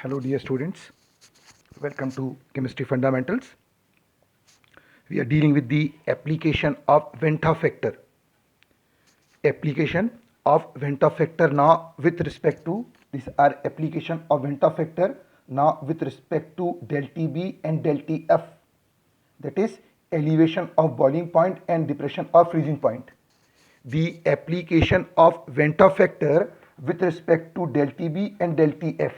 Hello dear students, welcome to Chemistry Fundamentals. We are dealing with the application of Venta factor. Application of Venta factor now with respect to, these are application of Venta factor now with respect to del TB and del TF, that is elevation of boiling point and depression of freezing point. The application of Venta factor with respect to del TB and del TF.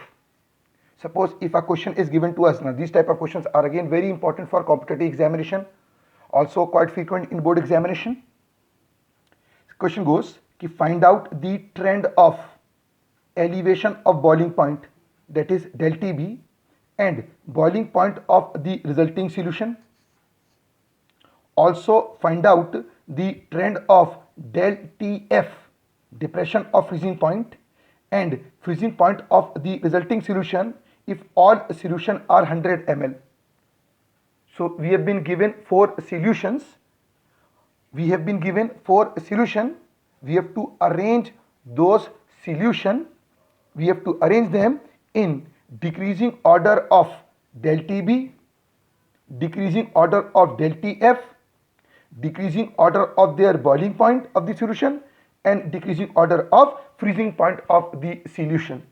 Suppose if a question is given to us, now these type of questions are again very important for competitive examination, also quite frequent in board examination. Question goes कि find out the trend of elevation of boiling point, that is del TB, and boiling point of the resulting solution. Also find out the trend of del TF, depression of freezing point, and freezing point of the resulting solution if all solution are 100 ml. So we have been given four solutions. We have to arrange those solution. We have to arrange them in decreasing order of del TB, decreasing order of del TF, decreasing order of their boiling point of the solution, and decreasing order of freezing point of the solution.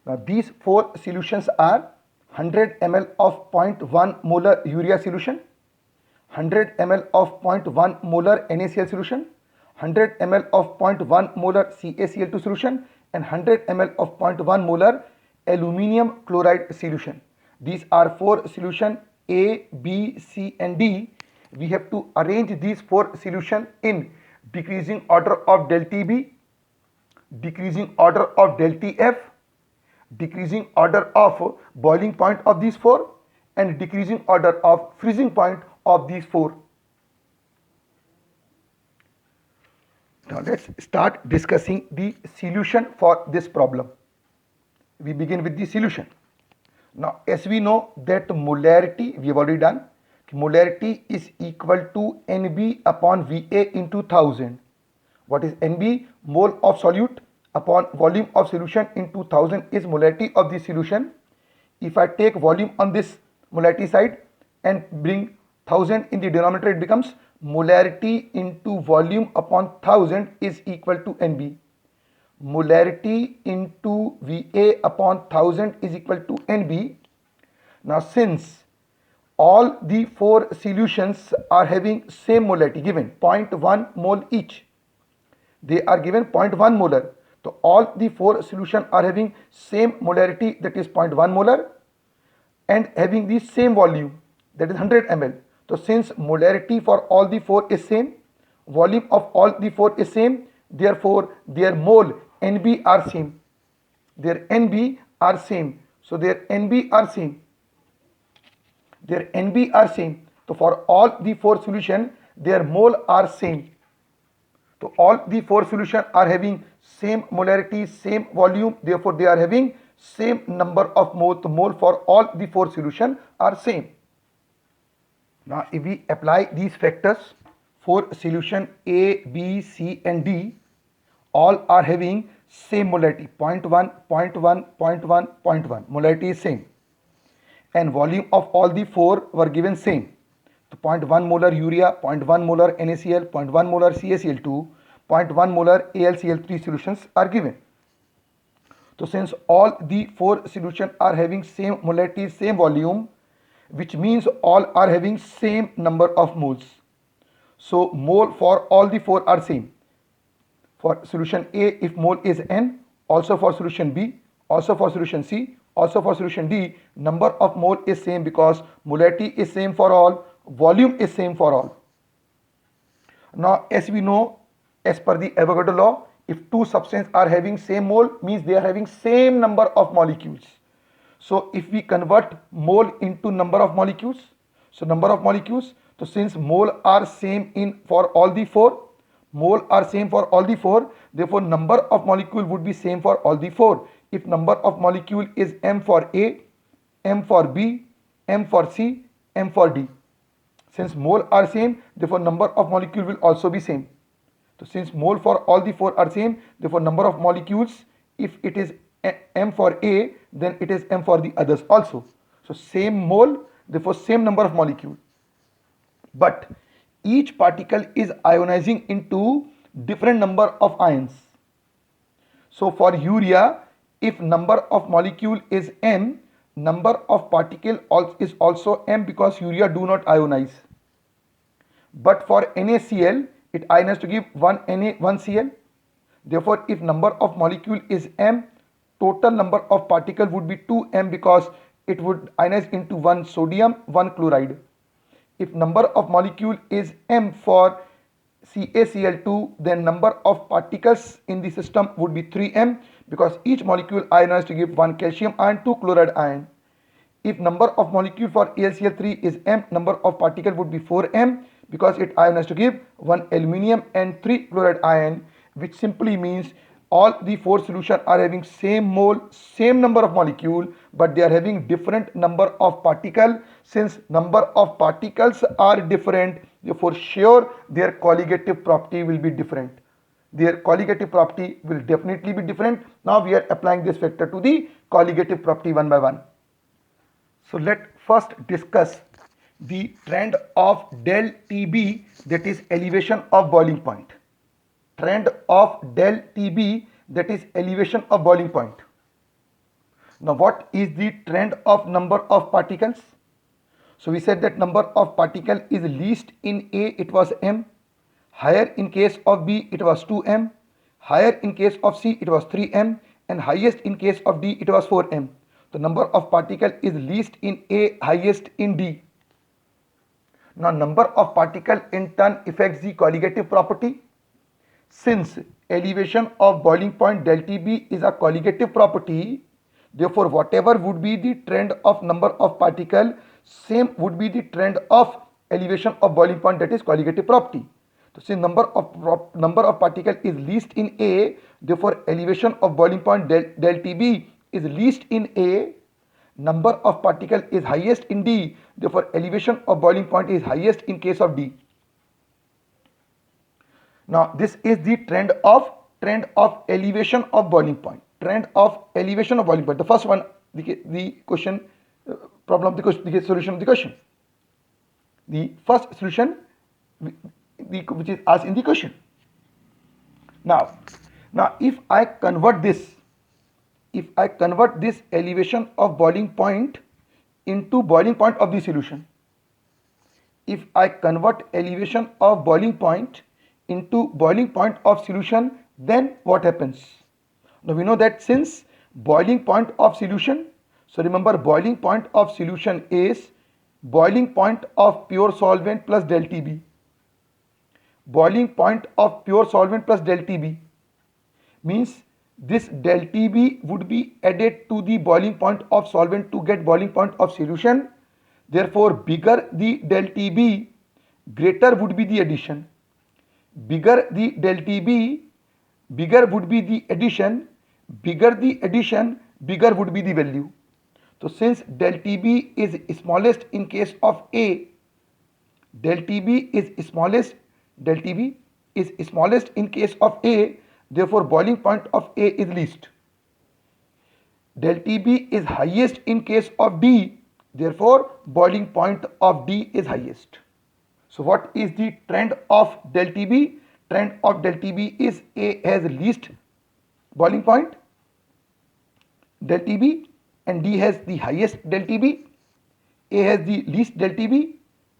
Now these four solutions are 100 ml of 0.1 molar urea solution, 100 ml of 0.1 molar NaCl solution, 100 ml of 0.1 molar CaCl2 solution, and 100 ml of 0.1 molar aluminium chloride solution. These are four solution A, B, C and D. We have to arrange these four solution in decreasing order of del TB, decreasing order of del TF, decreasing order of boiling point of these four, and decreasing order of freezing point of these four. Now let's start discussing the solution for this problem. We begin with the solution. Now as we know that molarity, we have already done, molarity is equal to NB upon VA into 1000. What is NB? Mole of solute upon volume of solution into 1000 is molarity of the solution. If I take volume on this molarity side and bring 1000 in the denominator, it becomes molarity into volume upon 1000 is equal to NB. Molarity into VA upon 1000 is equal to NB. Now since all the four solutions are having same molarity, given 0.1 mole each, they are given 0.1 molar. So all the four solutions are having same molarity, that is 0.1 molar, and having the same volume, that is 100 ml. So since molarity for all the four is same, volume of all the four is same, therefore their mole NB are same. Their NB are same. So their NB are same. Their NB are same. So for all the four solution, their mole are same. So all the four solutions are having same molarity, same volume, therefore they are having same number of mole. The mole for all the four solutions are same. Now if we apply these factors for solution A, B, C and D, all are having same molarity, 0.1, 0.1, 0.1, 0.1. Molarity is same. And volume of all the four were given same. So 0.1 molar urea, 0.1 molar NaCl, 0.1 molar CaCl2, 0.1 molar AlCl3 solutions are given. So since all the four solutions are having same molarity, same volume, which means all are having same number of moles. So mole for all the four are same. For solution A, if mole is N, also for solution B, also for solution C, also for solution D, number of mole is same because molarity is same for all, volume is same for all. Now as we know, as per the Avogadro law, if two substances are having same mole, means they are having same number of molecules. So if we convert mole into number of molecules, so number of molecules, so since mole are same in for all the four, mole are same for all the four, therefore number of molecule would be same for all the four. If number of molecule is M for A, M for B, M for C, M for D. Since mole are same, therefore number of molecule will also be same. So since mole for all the four are same, therefore number of molecules, if it is m for A, then it is m for the others also. So same mole, therefore same number of molecule. But each particle is ionizing into different number of ions. So for urea, if number of molecule is m, number of particle is also m because urea do not ionize. But for NaCl, it ionize to give 1 Na, 1 Cl. Therefore, if number of molecule is m, total number of particle would be 2m because it would ionize into 1 sodium, 1 chloride. If number of molecule is m for CaCl2, then number of particles in the system would be 3m because each molecule ionized to give 1 calcium ion, 2 chloride ion. If number of molecule for AlCl3 is m, number of particle would be 4m because it ionized to give 1 aluminium and 3 chloride ion, which simply means all the 4 solutions are having same mole, same number of molecule, but they are having different number of particle. Since number of particles are different, therefore sure their colligative property will be different. Their colligative property will definitely be different. Now we are applying this factor to the colligative property one by one. So let first discuss the trend of del TB, that is elevation of boiling point. Trend of del TB, that is elevation of boiling point. Now what is the trend of number of particles? So we said that number of particle is least in A, it was m, higher in case of B it was 2m, higher in case of C it was 3m, and highest in case of D it was 4m. The number of particle is least in A, highest in D. Now number of particle in turn affects the colligative property. Since elevation of boiling point del TB is a colligative property, therefore whatever would be the trend of number of particle, same would be the trend of elevation of boiling point, that is colligative property. So since number of particle is least in A, therefore elevation of boiling point del TB is least in A. Number of particle is highest in D, therefore elevation of boiling point is highest in case of D. Now this is the trend of elevation of boiling point. Trend of elevation of boiling point. The first one, the question problem of the question, the solution of the question. The first solution which is asked in the question. Now if I convert this elevation of boiling point into boiling point of the solution, if I convert elevation of boiling point into boiling point of solution, then what happens? Now we know that since boiling point of solution, so remember boiling point of solution is boiling point of pure solvent plus del TB. Boiling point of pure solvent plus del TB means this del TB would be added to the boiling point of solvent to get boiling point of solution. Therefore bigger the del TB, greater would be the addition. Bigger the del TB, bigger would be the addition. Bigger the addition, bigger would be the value. So since del TB is smallest in case of A, del TB is smallest in case of A, therefore boiling point of A is least. Del TB is highest in case of D, therefore boiling point of D is highest. So what is the trend of del TB? Trend of del TB is A has least boiling point del TB and D has the highest del TB. A has the least del TB,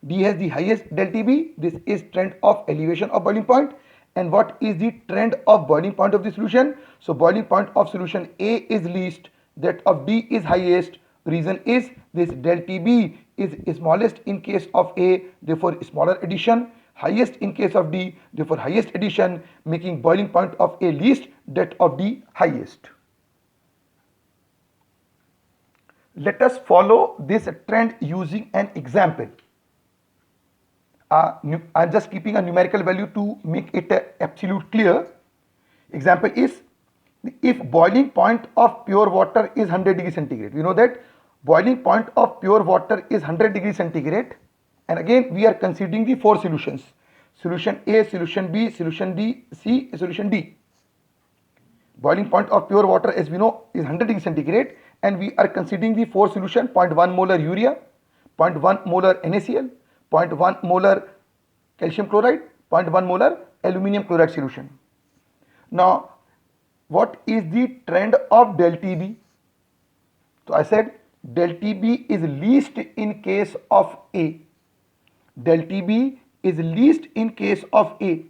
D has the highest del TB. This is trend of elevation of boiling point. And what is the trend of boiling point of the solution? So boiling point of solution A is least, that of D is highest. Reason is this del TB is smallest in case of A, therefore smaller addition, highest in case of D, therefore highest addition, making boiling point of A least, that of D highest. Let us follow this trend using an example. I'm just keeping a numerical value to make it absolute clear. Example is, if boiling point of pure water is 100 degrees centigrade, we know that boiling point of pure water is 100 degrees centigrade, and again we are considering the 4 solutions: solution A, solution B, solution D, C, solution D. Boiling point of pure water, as we know, is 100 degree centigrade, and we are considering the 4 solution: 0.1 molar urea, 0.1 molar NaCl, 0.1 molar calcium chloride, 0.1 molar aluminum chloride solution. Now, what is the trend of del TB? So I said del TB is least in case of A. Del TB is least in case of A.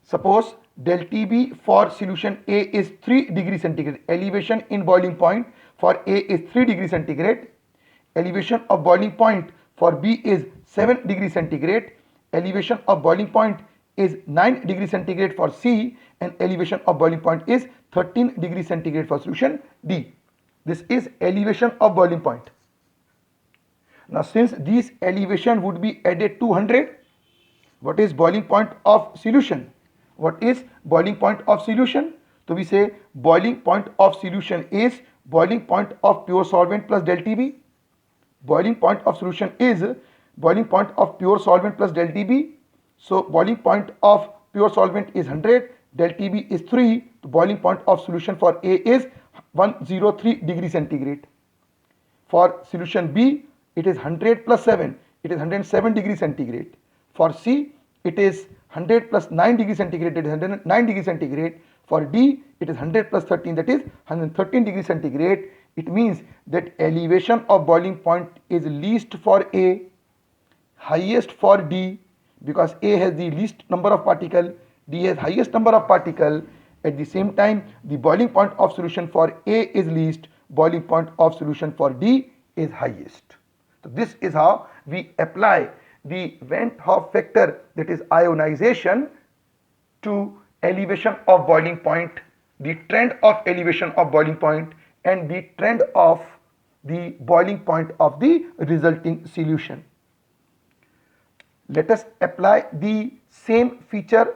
Suppose del TB for solution A is 3 degree centigrade. Elevation in boiling point for A is 3 degree centigrade. Elevation of boiling point for B is 7 degree centigrade. Elevation of boiling point is 9 degree centigrade for C, and elevation of boiling point is 13 degree centigrade for solution D. This is elevation of boiling point. Now, since these elevation would be added to 100, what is boiling point of solution? What is boiling point of solution? So we say boiling point of solution is boiling point of pure solvent plus del TB. Boiling point of solution is boiling point of pure solvent plus del TB. So boiling point of pure solvent is 100, del TB is 3. The boiling point of solution for A is 103 degree centigrade. For solution B, it is 100 plus 7, it is 107 degree centigrade. For C, it is 100 plus 9 degree centigrade, it is 109 degree centigrade. For D, it is 100 plus 13, that is 113 degree centigrade. It means that elevation of boiling point is least for A, highest for D, because A has the least number of particle, D has highest number of particle. At the same time, the boiling point of solution for A is least, boiling point of solution for D is highest. So this is how we apply the Van't Hoff factor, that is ionization, to elevation of boiling point, the trend of elevation of boiling point, and the trend of the boiling point of the resulting solution. Let us apply the same feature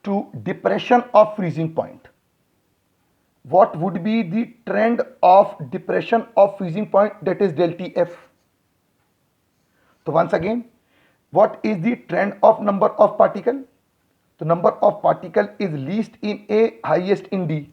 to depression of freezing point. What would be the trend of depression of freezing point, that is del TF? So once again, what is the trend of number of particle? The number of particle is least in A, highest in D.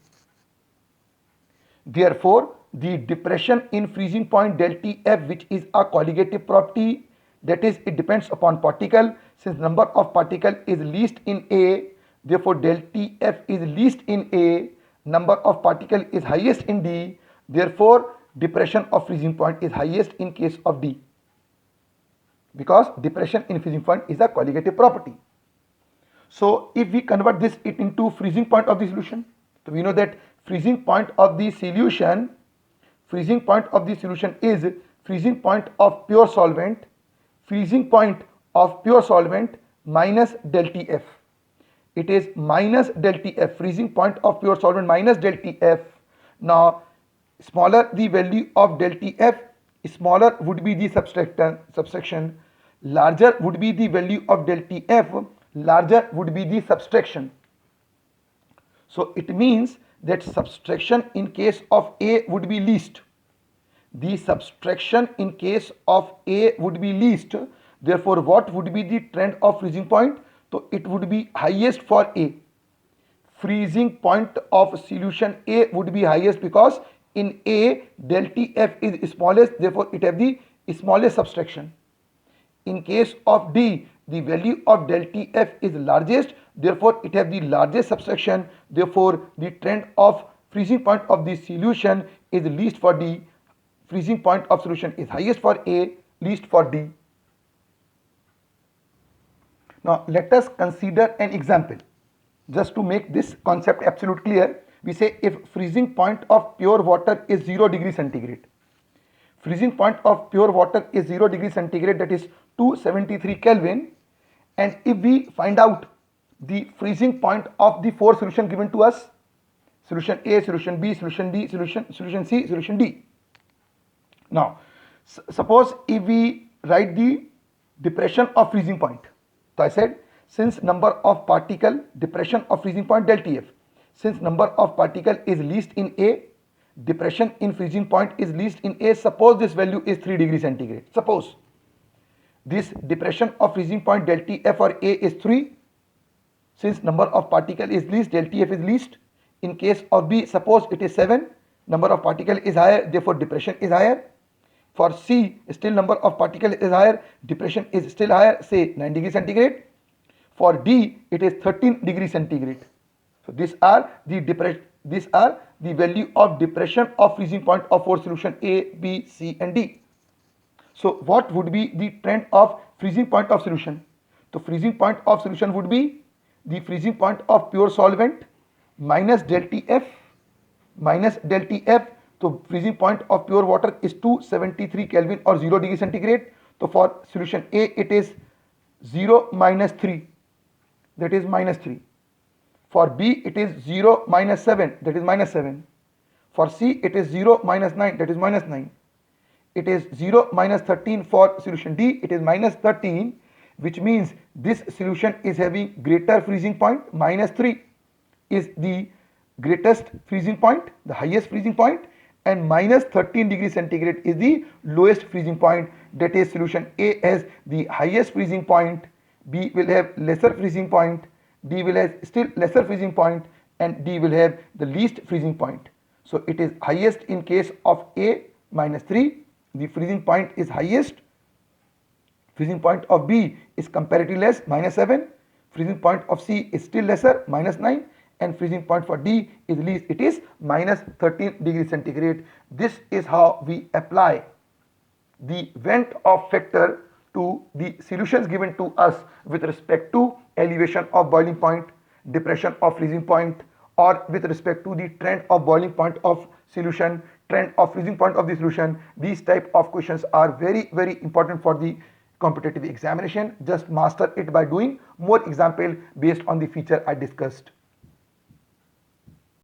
Therefore, the depression in freezing point del TF, which is a colligative property, that is, it depends upon particle. Since number of particle is least in A, therefore del TF is least in A, number of particle is highest in D, therefore depression of freezing point is highest in case of D, because depression in freezing point is a colligative property. So if we convert this into freezing point of the solution, so we know that freezing point of the solution is freezing point of pure solvent, freezing point of pure solvent minus del TF. It is minus del TF, freezing point of pure solvent minus del TF. Now, smaller the value of del TF, smaller would be the subtraction, larger would be the value of del TF, larger would be the subtraction. So it means that subtraction in case of A would be least. The subtraction in case of A would be least. Therefore, what would be the trend of freezing point? So it would be highest for A. Freezing point of solution A would be highest because in A del TF is smallest, therefore it have the smallest subtraction. In case of D, the value of del TF is largest, therefore it have the largest subtraction, therefore the trend of freezing point of the solution is least for D. Freezing point of solution is highest for A, least for D. Now let us consider an example. Just to make this concept absolutely clear, we say if freezing point of pure water is 0 degree centigrade. Freezing point of pure water is 0 degree centigrade, that is 273 Kelvin. And if we find out the freezing point of the 4 solution given to us, solution A, solution B, solution D, solution C, solution D. Now, suppose if we write the depression of freezing point. So I said, since number of particle, depression of freezing point del TF. Since number of particle is least in A, depression in freezing point is least in A. Suppose this value is 3 degree centigrade. Suppose this depression of freezing point del TF for A is 3. Since number of particle is least, del TF is least. In case of B, suppose it is 7, number of particle is higher, therefore depression is higher. For C, still number of particle is higher, depression is still higher, say 9 degree centigrade. For D, it is 13 degree centigrade. So these are the value of depression of freezing point of 4 solution A, B, C and D. So what would be the trend of freezing point of solution? So freezing point of solution would be the freezing point of pure solvent minus del Tf minus del Tf. So freezing point of pure water is 273 Kelvin or 0 degree centigrade. So for solution A it is 0 minus 3, that is minus 3. For B it is 0 minus 7, that is minus 7. For C it is 0 minus 9, that is minus 9. It is 0 minus 13 for solution D, it is minus 13, which means this solution is having greater freezing point. Minus 3 is the greatest freezing point, the highest freezing point, and minus 13 degree centigrade is the lowest freezing point. That is solution A has the highest freezing point, B will have lesser freezing point, D will have still lesser freezing point, and D will have the least freezing point. So it is highest in case of A, minus 3, the freezing point is highest. Freezing point of B is comparatively less, minus 7. Freezing point of C is still lesser, minus 9. And freezing point for D is least, it is minus 13 degree centigrade. This is how we apply the Vent off factor to the solutions given to us with respect to elevation of boiling point, depression of freezing point, or with respect to the trend of boiling point of solution, trend of freezing point of the solution. These type of questions are very important for the competitive examination. Just master it by doing more example based on the feature I discussed.